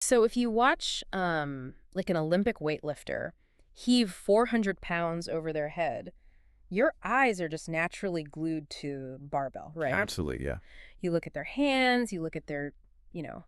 So if you watch like an Olympic weightlifter heave 400 pounds over their head, your eyes are just naturally glued to barbell, right? Absolutely, yeah. You look at their hands, you look at their, you know,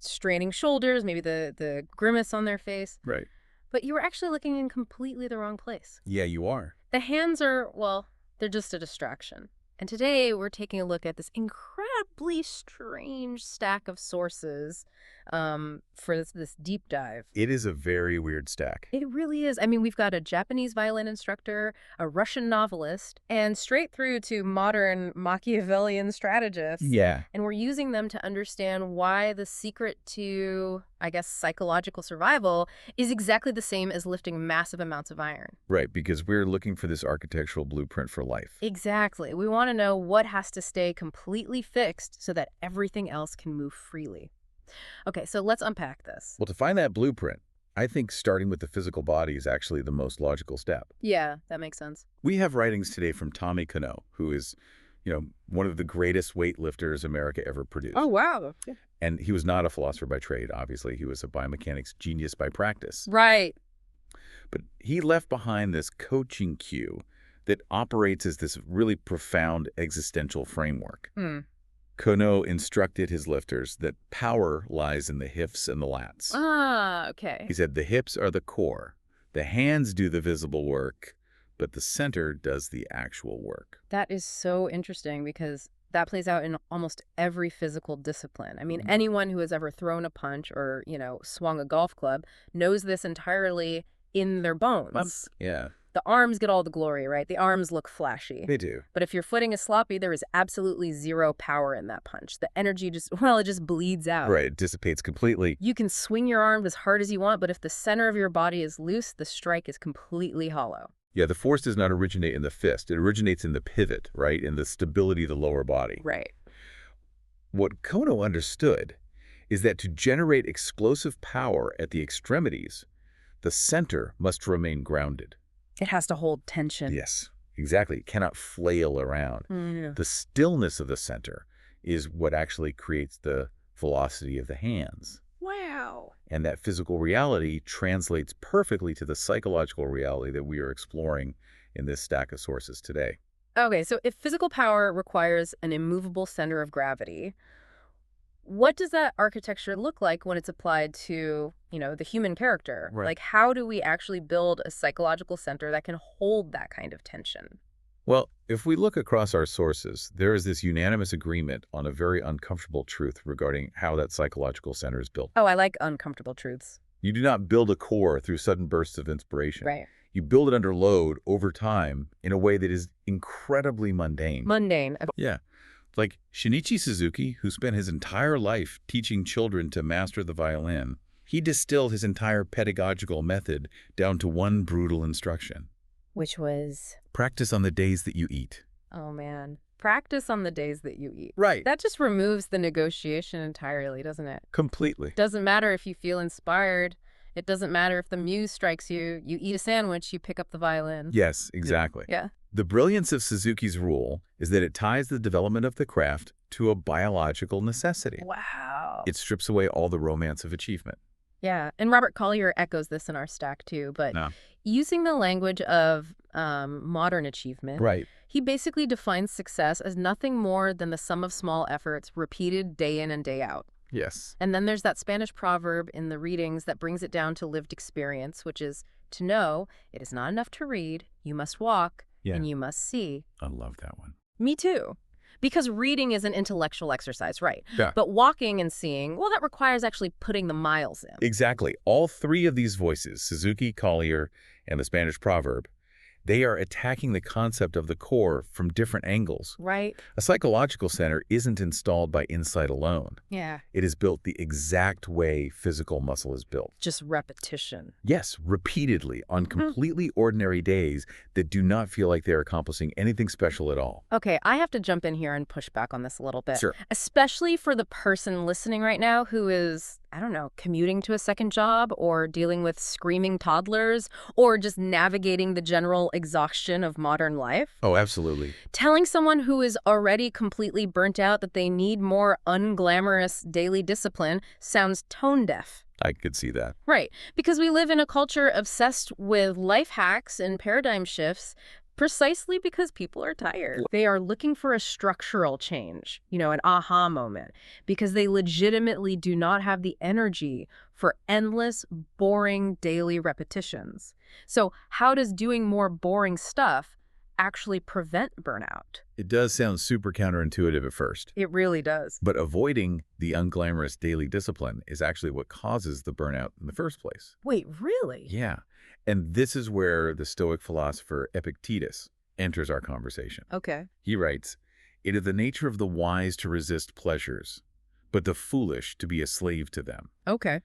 straining shoulders, maybe the grimace on their face, Right. but you were actually looking in completely the wrong place. Yeah, you are. The hands are, well, they're just a distraction. And today we're taking a look at this incredibly strange stack of sources for this deep dive. It is a very weird stack. It really is. I mean, we've got a Japanese violin instructor, a Russian novelist, and straight through to modern Machiavellian strategists. Yeah. And we're using them to understand why the secret to, I guess, psychological survival is exactly the same as lifting massive amounts of iron. Right, because we're looking for this architectural blueprint for life. Exactly. We want to know what has to stay completely fixed so that everything else can move freely. Okay, so let's unpack this. Well, to find that blueprint, I think starting with the physical body is actually the most logical step. Yeah, that makes sense. We have writings today from Tommy Cano, who is, one of the greatest weightlifters America ever produced. Oh, wow. Yeah. And he was not a philosopher by trade, obviously. He was a biomechanics genius by practice. Right. But he left behind this coaching cue that operates as this really profound existential framework. Hmm. Kono instructed his lifters that power lies in the hips and the lats. Ah, okay. He said the hips are the core. The hands do the visible work, but the center does the actual work. That is so interesting because that plays out in almost every physical discipline. I mean, Mhm. anyone who has ever thrown a punch or, swung a golf club knows this entirely in their bones. Yeah, The arms get all the glory, right? The arms look flashy. they do. But if your footing is sloppy, there is absolutely zero power in that punch. The energy it just bleeds out. Right, it dissipates completely. You can swing your arm as hard as you want, but if the center of your body is loose, the strike is completely hollow. Yeah, the force does not originate in the fist. It originates in the pivot, right, in the stability of the lower body. Right. What Kono understood is that to generate explosive power at the extremities, the center must remain grounded. It has to hold tension. Yes, exactly. It cannot flail around. Yeah. The stillness of the center is what actually creates the velocity of the hands. Wow. And that physical reality translates perfectly to the psychological reality that we are exploring in this stack of sources today. Okay, so if physical power requires an immovable center of gravity, what does that architecture look like when it's applied to, the human character? Right. Like, how do we actually build a psychological center that can hold that kind of tension? Well, if we look across our sources, there is this unanimous agreement on a very uncomfortable truth regarding how that psychological center is built. Oh, I like uncomfortable truths. You do not build a core through sudden bursts of inspiration. Right. You build it under load over time in a way that is incredibly mundane. Mundane. Yeah. Like Shinichi Suzuki, who spent his entire life teaching children to master the violin, he distilled his entire pedagogical method down to one brutal instruction. Which was, Practice on the days that you eat. oh man, practice on the days that you eat. Right. That just removes the negotiation entirely, doesn't it? Completely. Doesn't matter if you feel inspired. It doesn't matter if the muse strikes you. You eat a sandwich, you pick up the violin. Yes, exactly. Yeah. The brilliance of Suzuki's rule is that it ties the development of the craft to a biological necessity. Wow. It strips away all the romance of achievement. Yeah, and Robert Collier echoes this in our stack too, but No. using the language of modern achievement, Right. he basically defines success as nothing more than the sum of small efforts repeated day in and day out. Yes. And then there's that Spanish proverb in the readings that brings it down to lived experience, which is to know it is not enough to read, you must walk, Yeah. and you must see. I love that one. Me too. Because reading is an intellectual exercise, right? Yeah. But walking and seeing, well, that requires actually putting the miles in. Exactly. All three of these voices, Suzuki, Collier, and the Spanish proverb, they are attacking the concept of the core from different angles. Right? A psychological center isn't installed by insight alone. Yeah. It is built the exact way physical muscle is built. Just repetition. Yes, repeatedly on completely ordinary days that do not feel like they're accomplishing anything special at all. Okay, I have to jump in here and push back on this a little bit. Sure. Especially for the person listening right now who is, I don't know, commuting to a second job or dealing with screaming toddlers or just navigating the general exhaustion of modern life. Oh, absolutely. Telling someone who is already completely burnt out that they need more unglamorous daily discipline sounds tone deaf. I could see that. Right, because we live in a culture obsessed with life hacks and paradigm shifts precisely because people are tired. They are looking for a structural change, an aha moment, because they legitimately do not have the energy for endless, boring daily repetitions. So how does doing more boring stuff actually prevent burnout? It does sound super counterintuitive at first. It really does. But avoiding the unglamorous daily discipline is actually what causes the burnout in the first place. Wait, really? Yeah. And this is where the Stoic philosopher Epictetus enters our conversation. Okay. He writes, "It is the nature of the wise to resist pleasures, but the foolish to be a slave to them." Okay.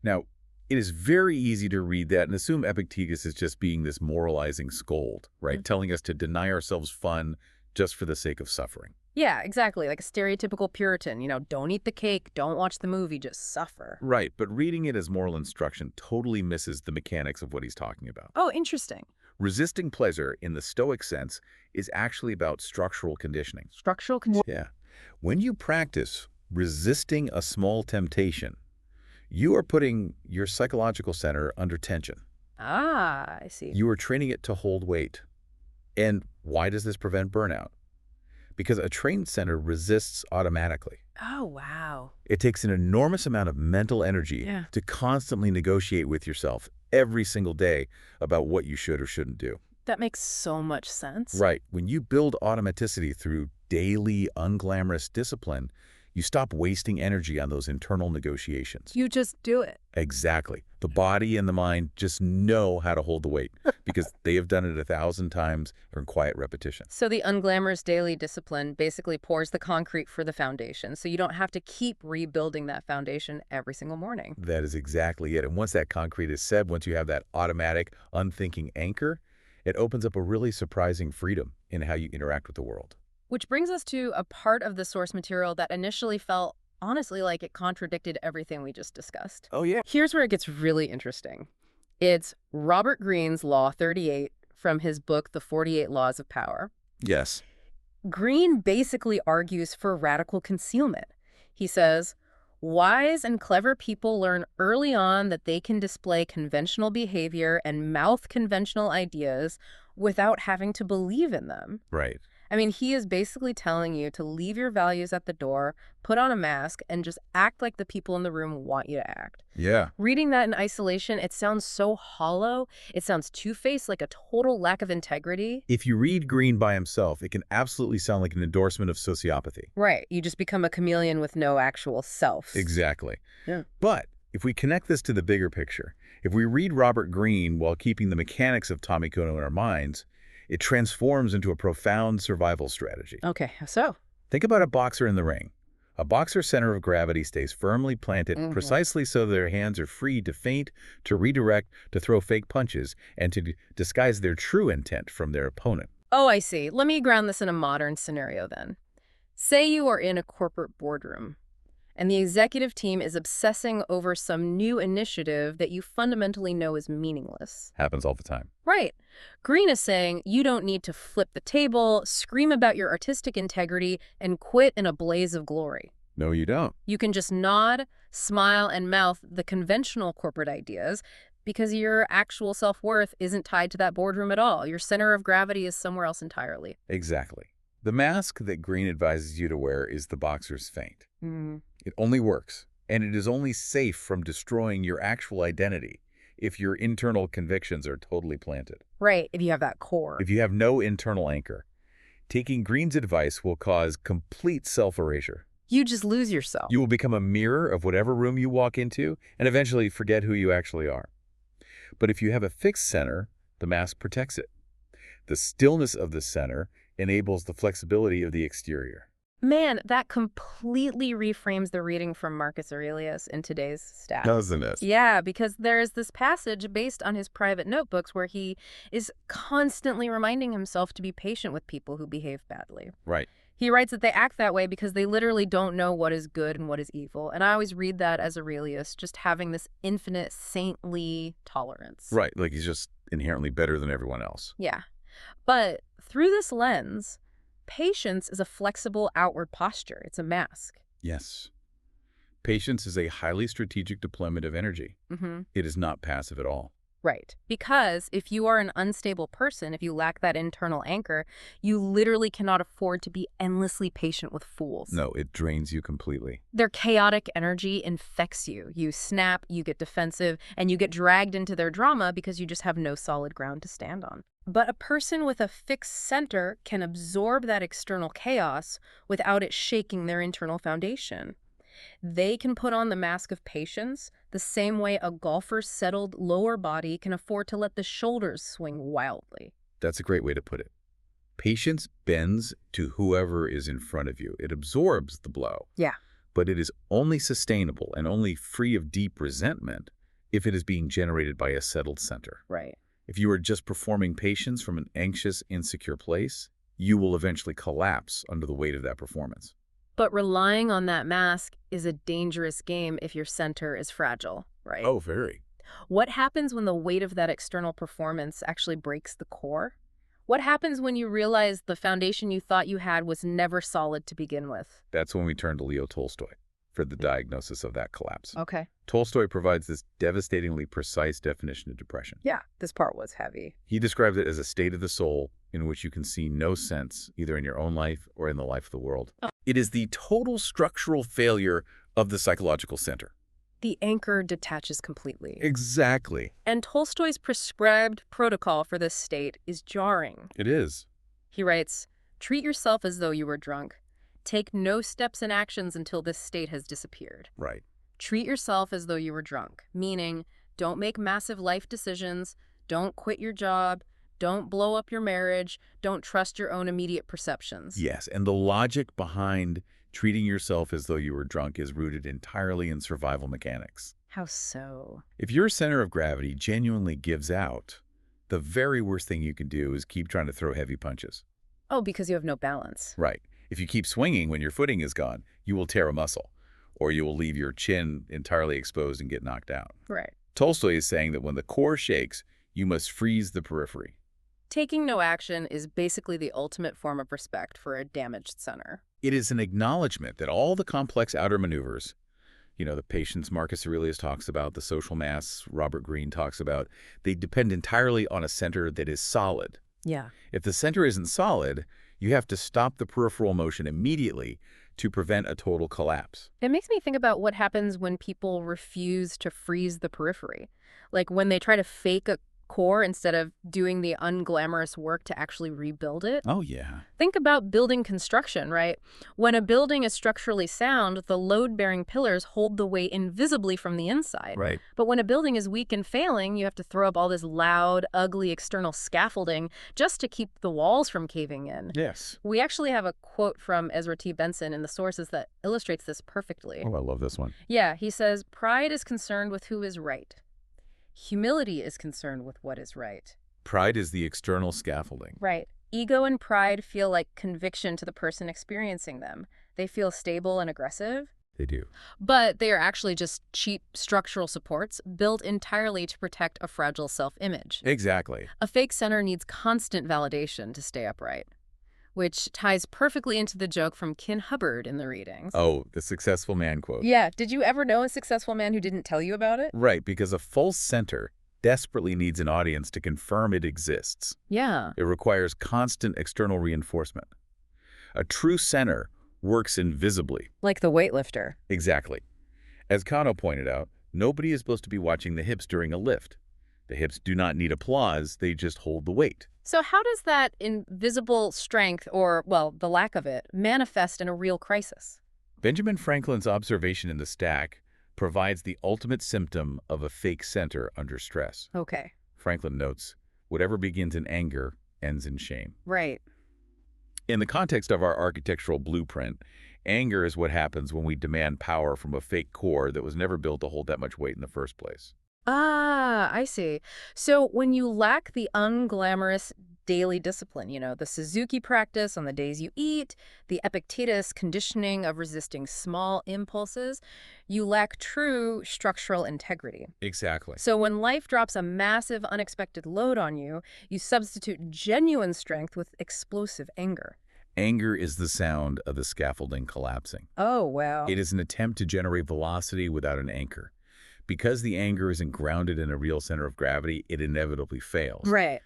Now, it is very easy to read that and assume Epictetus is just being this moralizing scold, right? Telling us to deny ourselves fun just for the sake of suffering. Yeah, exactly. Like a stereotypical Puritan, don't eat the cake, don't watch the movie, just suffer. Right, but reading it as moral instruction totally misses the mechanics of what he's talking about. Oh, interesting. Resisting pleasure in the Stoic sense is actually about structural conditioning. Structural conditioning. Yeah. When you practice resisting a small temptation, you are putting your psychological center under tension. Ah, I see. You are training it to hold weight. And why does this prevent burnout? Because a trained center resists automatically. Oh, wow. It takes an enormous amount of mental energy to constantly negotiate with yourself every single day about what you should or shouldn't do. That makes so much sense. Right. When you build automaticity through daily, unglamorous discipline, you stop wasting energy on those internal negotiations. You just do it. Exactly. The body and the mind just know how to hold the weight because they have done it 1,000 times or in quiet repetition. So the unglamorous daily discipline basically pours the concrete for the foundation, so you don't have to keep rebuilding that foundation every single morning. That is exactly it. And once that concrete is set, once you have that automatic, unthinking anchor, it opens up a really surprising freedom in how you interact with the world. Which brings us to a part of the source material that initially felt, honestly, like it contradicted everything we just discussed. Oh, yeah. Here's where it gets really interesting. It's Robert Greene's Law 38 from his book, The 48 Laws of Power. Yes. Greene basically argues for radical concealment. He says, wise and clever people learn early on that they can display conventional behavior and mouth conventional ideas without having to believe in them. Right. I mean, he is basically telling you to leave your values at the door, put on a mask, and just act like the people in the room want you to act. Yeah. Reading that in isolation, it sounds so hollow. It sounds two-faced, like a total lack of integrity. If you read Greene by himself, it can absolutely sound like an endorsement of sociopathy. Right. You just become a chameleon with no actual self. Exactly. Yeah. But if we connect this to the bigger picture, if we read Robert Greene while keeping the mechanics of Tommy Kuno in our minds, it transforms into a profound survival strategy. Okay, so? Think about a boxer in the ring. A boxer's center of gravity stays firmly planted precisely so their hands are free to feint, to redirect, to throw fake punches, and to disguise their true intent from their opponent. Oh, I see. Let me ground this in a modern scenario then. Say you are in a corporate boardroom, and the executive team is obsessing over some new initiative that you fundamentally know is meaningless. Happens all the time. Right. Greene is saying you don't need to flip the table, scream about your artistic integrity, and quit in a blaze of glory. No, you don't. You can just nod, smile, and mouth the conventional corporate ideas because your actual self-worth isn't tied to that boardroom at all. Your center of gravity is somewhere else entirely. Exactly. The mask that Greene advises you to wear is the boxer's feint. It only works, and it is only safe from destroying your actual identity if your internal convictions are totally planted. Right, if you have that core. If you have no internal anchor, taking Greene's advice will cause complete self-erasure. You just lose yourself. You will become a mirror of whatever room you walk into and eventually forget who you actually are. But if you have a fixed center, the mask protects it. The stillness of the center enables the flexibility of the exterior. Man, that completely reframes the reading from Marcus Aurelius in today's stats. Doesn't it? Yeah, because there is this passage based on his private notebooks where he is constantly reminding himself to be patient with people who behave badly. Right. He writes that they act that way because they literally don't know what is good and what is evil. And I always read that as Aurelius, just having this infinite saintly tolerance. Right, like he's just inherently better than everyone else. Yeah. But through this lens, patience is a flexible outward posture. It's a mask. Yes. Patience is a highly strategic deployment of energy. It is not passive at all. Right. Because if you are an unstable person, if you lack that internal anchor, you literally cannot afford to be endlessly patient with fools. No, it drains you completely. Their chaotic energy infects you. You snap, you get defensive, and you get dragged into their drama because you just have no solid ground to stand on. But a person with a fixed center can absorb that external chaos without it shaking their internal foundation. They can put on the mask of patience the same way a golfer's settled lower body can afford to let the shoulders swing wildly. That's a great way to put it. Patience bends to whoever is in front of you. It absorbs the blow. Yeah. But it is only sustainable and only free of deep resentment if it is being generated by a settled center. Right. If you are just performing patience from an anxious, insecure place, you will eventually collapse under the weight of that performance. But relying on that mask is a dangerous game if your center is fragile, right? Oh, very. What happens when the weight of that external performance actually breaks the core? What happens when you realize the foundation you thought you had was never solid to begin with? That's when we turn to Leo Tolstoy for the diagnosis of that collapse. Okay. Tolstoy provides this devastatingly precise definition of depression. Yeah, this part was heavy. He describes it as a state of the soul in which you can see no sense, either in your own life or in the life of the world. It is the total structural failure of the psychological center. The anchor detaches completely. Exactly. And Tolstoy's prescribed protocol for this state is jarring. It is. He writes, "Treat yourself as though you were drunk. Take no steps and actions until this state has disappeared." Right. Treat yourself as though you were drunk, meaning don't make massive life decisions, don't quit your job, don't blow up your marriage, don't trust your own immediate perceptions. Yes, and the logic behind treating yourself as though you were drunk is rooted entirely in survival mechanics. How so? If your center of gravity genuinely gives out, the very worst thing you can do is keep trying to throw heavy punches. Oh, because you have no balance. Right. If you keep swinging when your footing is gone, you will tear a muscle, or you will leave your chin entirely exposed and get knocked out. Right. Tolstoy is saying that when the core shakes, you must freeze the periphery. Taking no action is basically the ultimate form of respect for a damaged center. It is an acknowledgement that all the complex outer maneuvers, the patience Marcus Aurelius talks about, the social mass Robert Greene talks about, they depend entirely on a center that is solid. Yeah. If the center isn't solid, you have to stop the peripheral motion immediately to prevent a total collapse. It makes me think about what happens when people refuse to freeze the periphery. Like when they try to fake a core instead of doing the unglamorous work to actually rebuild it. Oh, yeah. Think about building construction, right? When a building is structurally sound, the load-bearing pillars hold the weight invisibly from the inside. Right. But when a building is weak and failing, you have to throw up all this loud, ugly external scaffolding just to keep the walls from caving in. Yes. We actually have a quote from Ezra T. Benson in the sources that illustrates this perfectly. Oh, I love this one. Yeah, he says, "Pride is concerned with who is right. Humility is concerned with what is right." Pride is the external scaffolding. Right. Ego and pride feel like conviction to the person experiencing them. They feel stable and aggressive. They do. But they are actually just cheap structural supports built entirely to protect a fragile self-image. Exactly. A fake center needs constant validation to stay upright, which ties perfectly into the joke from Ken Hubbard in the readings. Oh, the successful man quote. Yeah. Did you ever know a successful man who didn't tell you about it? Right, because a false center desperately needs an audience to confirm it exists. Yeah. It requires constant external reinforcement. A true center works invisibly. Like the weightlifter. Exactly. As Kano pointed out, nobody is supposed to be watching the hips during a lift. The hips do not need applause, they just hold the weight. So how does that invisible strength, or, well, the lack of it, manifest in a real crisis? Benjamin Franklin's observation in the stack provides the ultimate symptom of a fake center under stress. Okay. Franklin notes, whatever begins in anger ends in shame. Right. In the context of our architectural blueprint, anger is what happens when we demand power from a fake core that was never built to hold that much weight in the first place. Ah, I see. So when you lack the unglamorous, daily discipline, the Suzuki practice on the days you eat, the Epictetus conditioning of resisting small impulses, you lack true structural integrity. Exactly. So when life drops a massive, unexpected load on you, you substitute genuine strength with explosive anger. Anger is the sound of the scaffolding collapsing. Oh, wow. It is an attempt to generate velocity without an anchor. Because the anger isn't grounded in a real center of gravity, it inevitably fails. Right.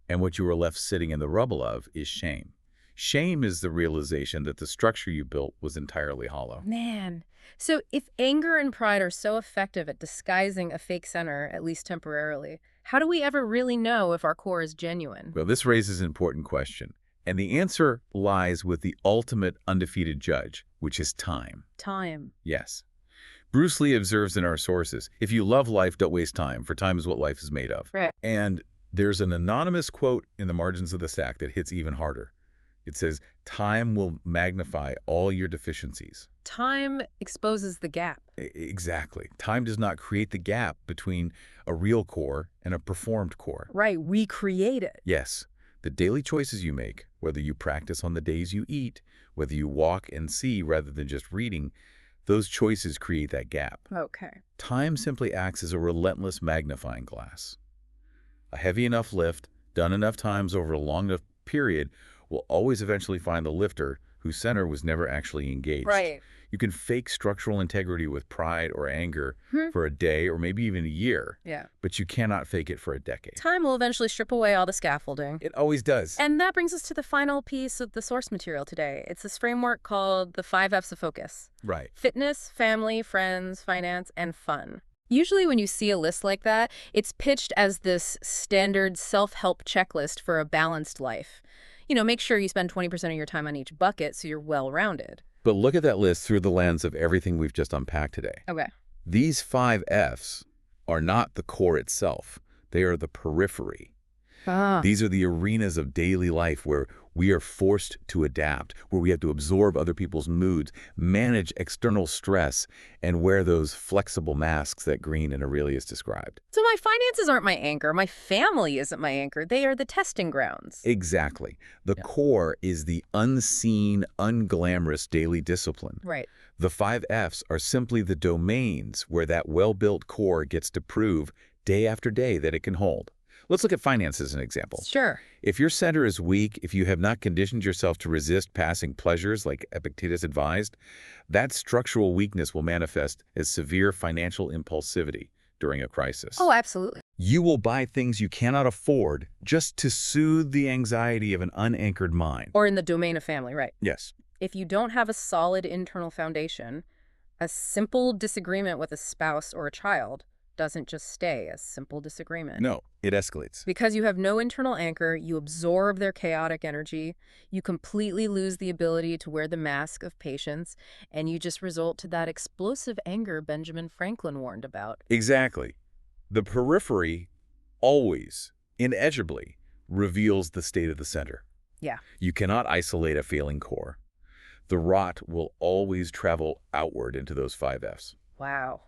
And what you are left sitting in the rubble of is shame. Shame is the realization that the structure you built was entirely hollow. Man. So if anger and pride are so effective at disguising a fake center, at least temporarily, how do we ever really know if our core is genuine? Well, this raises an important question. And the answer lies with the ultimate undefeated judge, which is time. Time. Yes. Bruce Lee observes in our sources, if you love life, don't waste time, for time is what life is made of. Right. And there's an anonymous quote in the margins of the stack that hits even harder. It says, time will magnify all your deficiencies. Time exposes the gap. Exactly. Time does not create the gap between a real core and a performed core. Right. We create it. Yes. The daily choices you make, whether you practice on the days you eat, whether you walk and see rather than just reading, those choices create that gap. Okay. Time simply acts as a relentless magnifying glass. A heavy enough lift, done enough times over a long enough period, will always eventually find the lifter whose center was never actually engaged. Right. You can fake structural integrity with pride or anger for a day or maybe even a year, Yeah. but you cannot fake it for a decade. Time will eventually strip away all the scaffolding. It always does. And that brings us to the final piece of the source material today. It's this framework called the 5 F's of focus. Right. Fitness, family, friends, finance, and fun. Usually when you see a list like that, it's pitched as this standard self-help checklist for a balanced life. Make sure you spend 20% of your time on each bucket so you're well-rounded. But look at that list through the lens of everything we've just unpacked today. Okay. These 5 F's are not the core itself. They are the periphery. These are the arenas of daily life where we are forced to adapt, where we have to absorb other people's moods, manage external stress, and wear those flexible masks that Green and Aurelius described. So my finances aren't my anchor. My family isn't my anchor. They are the testing grounds. Exactly. The core is the unseen, unglamorous daily discipline. Right. The 5 F's are simply the domains where that well-built core gets to prove day after day that it can hold. Let's look at finance as an example. Sure. If your center is weak, if you have not conditioned yourself to resist passing pleasures like Epictetus advised, that structural weakness will manifest as severe financial impulsivity during a crisis. Oh, absolutely. You will buy things you cannot afford just to soothe the anxiety of an unanchored mind. Or in the domain of family, right. Yes. If you don't have a solid internal foundation, a simple disagreement with a spouse or a child doesn't just stay a simple disagreement. No, it escalates. Because you have no internal anchor, you absorb their chaotic energy, you completely lose the ability to wear the mask of patience, and you just result to that explosive anger Benjamin Franklin warned about. Exactly. The periphery always, inevitably, reveals the state of the center. Yeah. You cannot isolate a failing core. The rot will always travel outward into those 5 F's. Wow.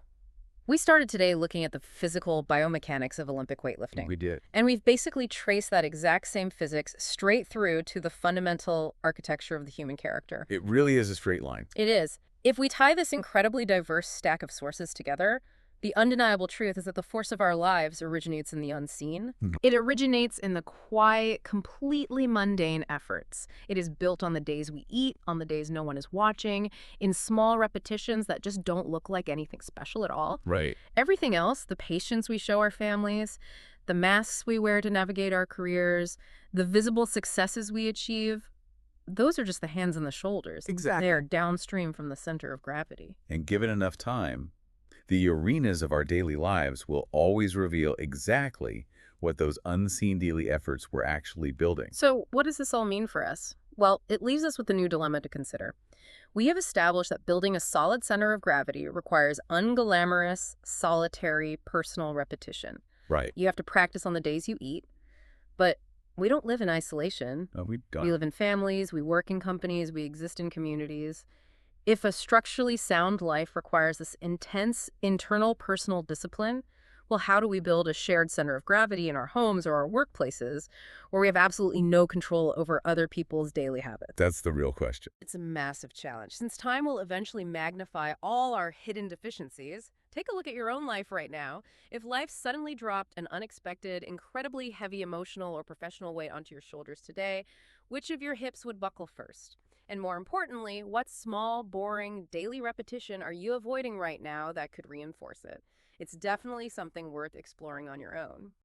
We started today looking at the physical biomechanics of Olympic weightlifting. We did. And we've basically traced that exact same physics straight through to the fundamental architecture of the human character. It really is a straight line. It is. If we tie this incredibly diverse stack of sources together, the undeniable truth is that the force of our lives originates in the unseen. It originates in the quiet, completely mundane efforts. It is built on the days we eat, on the days no one is watching, in small repetitions that just don't look like anything special at all. Right. Everything else, the patience we show our families, the masks we wear to navigate our careers, the visible successes we achieve, those are just the hands and the shoulders. Exactly. They are downstream from the center of gravity. And given enough time, the arenas of our daily lives will always reveal exactly what those unseen daily efforts were actually building. So what does this all mean for us? Well, it leaves us with a new dilemma to consider. We have established that building a solid center of gravity requires unglamorous, solitary, personal repetition. Right. You have to practice on the days you eat, but we don't live in isolation. No, we don't. We live in families, we work in companies, we exist in communities. If a structurally sound life requires this intense internal personal discipline, Well, how do we build a shared center of gravity in our homes or our workplaces where we have absolutely no control over other people's daily habits? That's the real question. It's a massive challenge. Since time will eventually magnify all our hidden deficiencies, take a look at your own life right now. If life suddenly dropped an unexpected, incredibly heavy emotional or professional weight onto your shoulders today, which of your hips would buckle first? And more importantly, what small, boring, daily repetition are you avoiding right now that could reinforce it? It's definitely something worth exploring on your own.